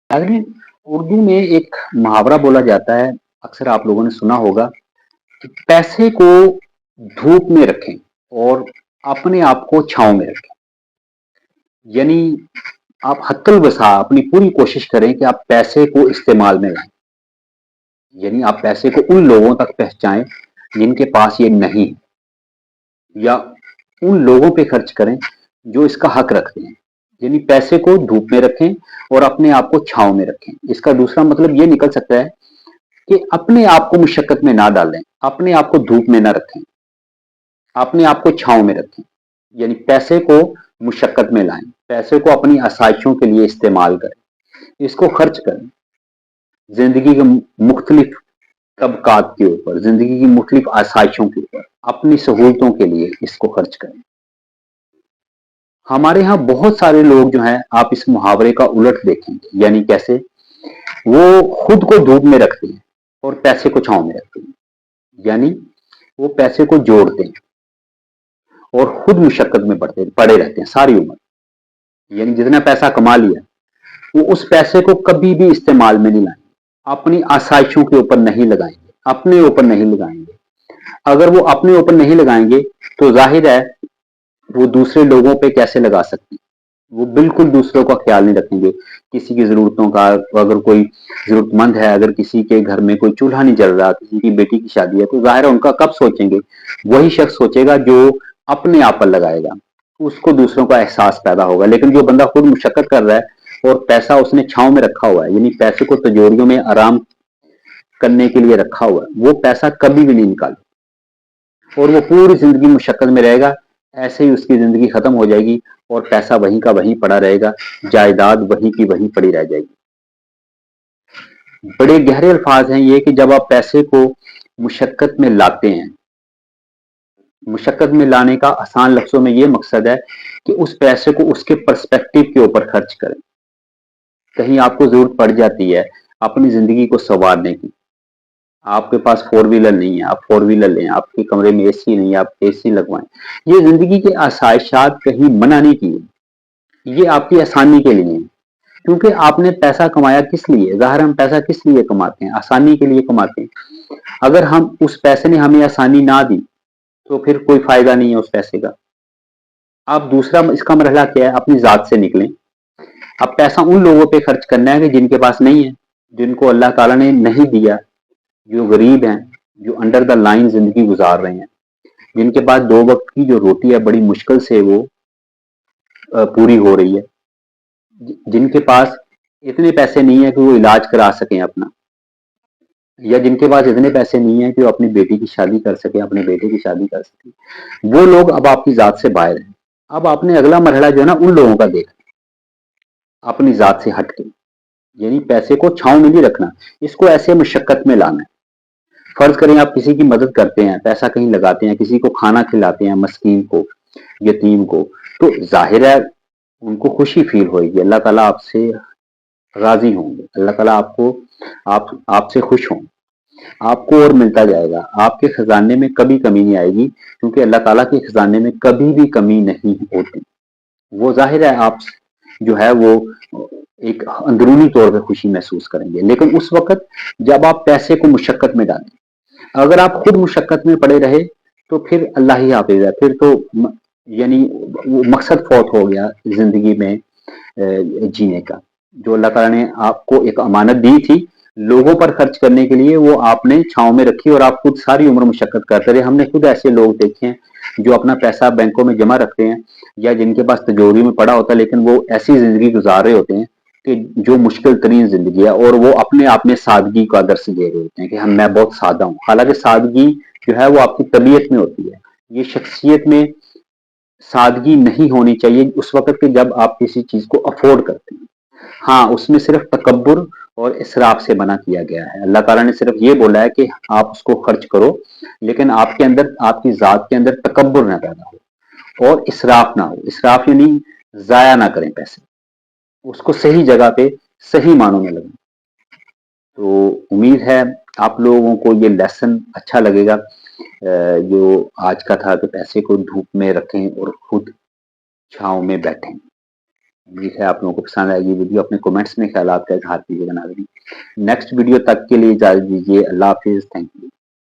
नाज़रीन, उर्दू में एक मुहावरा बोला जाता है, अक्सर आप लोगों ने सुना होगा कि पैसे को धूप में रखें और अपने आप को छाँव में रखें। यानी आप हत्तल बसा अपनी पूरी कोशिश करें कि आप पैसे को इस्तेमाल में लाएँ। यानी आप पैसे को उन लोगों तक पहुँचाएँ जिनके पास ये नहीं है, या उन लोगों पे खर्च करें जो इसका हक रखते हैं। यानी पैसे को धूप में रखें और अपने आप को छाँव में रखें। इसका दूसरा मतलब ये निकल सकता है कि अपने आप को मुशक्कत में ना डालें, अपने आप को धूप में ना रखें, अपने आप को छाँव में रखें। यानी पैसे को मुशक्कत में लाएं, पैसे को अपनी आसाइशों के लिए इस्तेमाल करें, इसको खर्च करें। जिंदगी के मुख्तलिफ तबकात के ऊपर, जिंदगी की मुख्तलिफ आसाइशों के ऊपर, अपनी सहूलतों के लिए इसको खर्च करें। हमारे यहाँ बहुत सारे लोग जो हैं, आप इस मुहावरे का उलट देखेंगे। यानी कैसे? वो खुद को धूप में रखते हैं और पैसे को छाँव में रखते हैं। यानी वो पैसे को जोड़ते हैं और खुद मुशक्कत में पड़े रहते हैं सारी उम्र। यानी जितना पैसा कमा लिया, वो उस पैसे को कभी भी इस्तेमाल में नहीं लाएंगे, अपनी आसाइशों के ऊपर नहीं लगाएंगे, अपने ऊपर नहीं लगाएंगे। अगर वो अपने ऊपर नहीं लगाएंगे तो जाहिर है वो दूसरे लोगों पे कैसे लगा सकते हैं। वो बिल्कुल दूसरों का ख्याल नहीं रखेंगे, किसी की जरूरतों का। अगर कोई जरूरतमंद है, अगर किसी के घर में कोई चूल्हा नहीं जल रहा, किसी की बेटी की शादी है, तो जाहिर है उनका कब सोचेंगे? वही शख्स सोचेगा जो अपने आप पर लगाएगा, उसको दूसरों का एहसास पैदा होगा। लेकिन जो बंदा खुद मुशक्कत कर रहा है और पैसा उसने छांव में रखा हुआ है, यानी पैसे को तिजोरियों में आराम करने के लिए रखा हुआ है, वो पैसा कभी भी नहीं निकाले और वो पूरी जिंदगी मुशक्कत में रहेगा। ऐसे ही उसकी जिंदगी खत्म हो जाएगी और पैसा वहीं का वहीं पड़ा रहेगा, जायदाद वहीं की वहीं पड़ी रह जाएगी। बड़े गहरे अल्फाज हैं ये कि जब आप पैसे को मुशक्कत में लाते हैं, मुशक्कत में लाने का आसान लफ्जों में ये मकसद है कि उस पैसे को उसके पर्सपेक्टिव के ऊपर खर्च करें। कहीं आपको जरूरत पड़ जाती है अपनी जिंदगी को संवारने की, आपके पास फोर व्हीलर नहीं है, आप फोर व्हीलर लें, आपके कमरे में एसी नहीं है, आप एसी लगवाएं। ये जिंदगी के आसाइशात कहीं मना नहीं किए, ये आपकी आसानी के लिए है। क्योंकि आपने पैसा कमाया किस लिए? ज़ाहिर हम पैसा किस लिए कमाते हैं? आसानी के लिए कमाते हैं। अगर हम उस पैसे ने हमें आसानी ना दी तो फिर कोई फायदा नहीं है उस पैसे का। अब दूसरा इसका मरहला क्या है? अपनी जात से निकलें। अब पैसा उन लोगों पे खर्च करना है कि जिनके पास नहीं है, जिनको अल्लाह ताला ने नहीं दिया, जो गरीब हैं, जो अंडर द लाइन जिंदगी गुजार रहे हैं, जिनके पास दो वक्त की जो रोटी है बड़ी मुश्किल से वो पूरी हो रही है, जिनके पास इतने पैसे नहीं है कि वो इलाज करा सकें अपना, या जिनके पास इतने पैसे नहीं है कि वो अपनी बेटी की शादी कर सके, अपने बेटे की शादी कर सके, वो लोग अब आपकी जात से बाहर हैं। अब आपने अगला मरहला जो है ना उन लोगों का देखना, अपनी जात से हट के। यानी पैसे को छांव में नहीं रखना, इसको ऐसे मुशक्कत में लाना है। फर्ज करें आप किसी की मदद करते हैं, पैसा कहीं लगाते हैं, किसी को खाना खिलाते हैं, मस्कीन को, यतीम को, तो जाहिर है उनको खुशी फील होगी, अल्लाह ताला आपसे राजी होंगे, अल्लाह ताला आपसे खुश होंगे, आपको और मिलता जाएगा, आपके खजाने में कभी कमी नहीं आएगी, क्योंकि अल्लाह ताला के खजाने में कभी भी कमी नहीं होती। वो जाहिर है आप जो है वो एक अंदरूनी तौर पे खुशी महसूस करेंगे। लेकिन उस वक्त जब आप पैसे को मुशक्कत में डालें, अगर आप खुद मुशक्कत में पड़े रहे तो फिर अल्लाह ही हाफिज है, फिर तो यानी वो मकसद फौत हो गया जिंदगी में जीने का। जो अल्लाह ताला ने आपको एक अमानत दी थी लोगों पर खर्च करने के लिए, वो आपने छांव में रखी और आप खुद सारी उम्र मुशक्कत करते रहे। हमने खुद ऐसे लोग देखे हैं जो अपना पैसा बैंकों में जमा रखते हैं या जिनके पास तिजोरी में पड़ा होता है, लेकिन वो ऐसी जिंदगी गुजार रहे होते हैं कि जो मुश्किल तरीन जिंदगी है, और वो अपने आप में सादगी का दर्श दे रहे होते हैं कि हम मैं बहुत सादा हूँ। हालांकि सादगी जो है वो आपकी तबीयत में होती है, ये शख्सियत में सादगी नहीं होनी चाहिए उस वक्त के जब आप किसी चीज को अफोर्ड करते हैं। हाँ, उसमें सिर्फ तकब्बुर और इसराफ से मना किया गया है। अल्लाह ताला ने सिर्फ ये बोला है कि आप उसको खर्च करो, लेकिन आपके अंदर, आपकी जात के अंदर तकब्बुर ना पैदा हो और इसराफ ना हो। इसराफ यानी जाया ना करें पैसे, उसको सही जगह पे सही मानों में लगाएं। तो उम्मीद है आप लोगों को ये लेसन अच्छा लगेगा, जो आज का था कि पैसे को धूप में रखें और खुद छांव में बैठें। امید ہے آپ لوگوں کو پسند آئے گی ویڈیو. اپنے کومنٹس میں خیالات کا اظہار کیجیے گا ناظرین. نیکسٹ ویڈیو تک کے لیے اجازت دیجیے. اللہ حافظ. Thank you.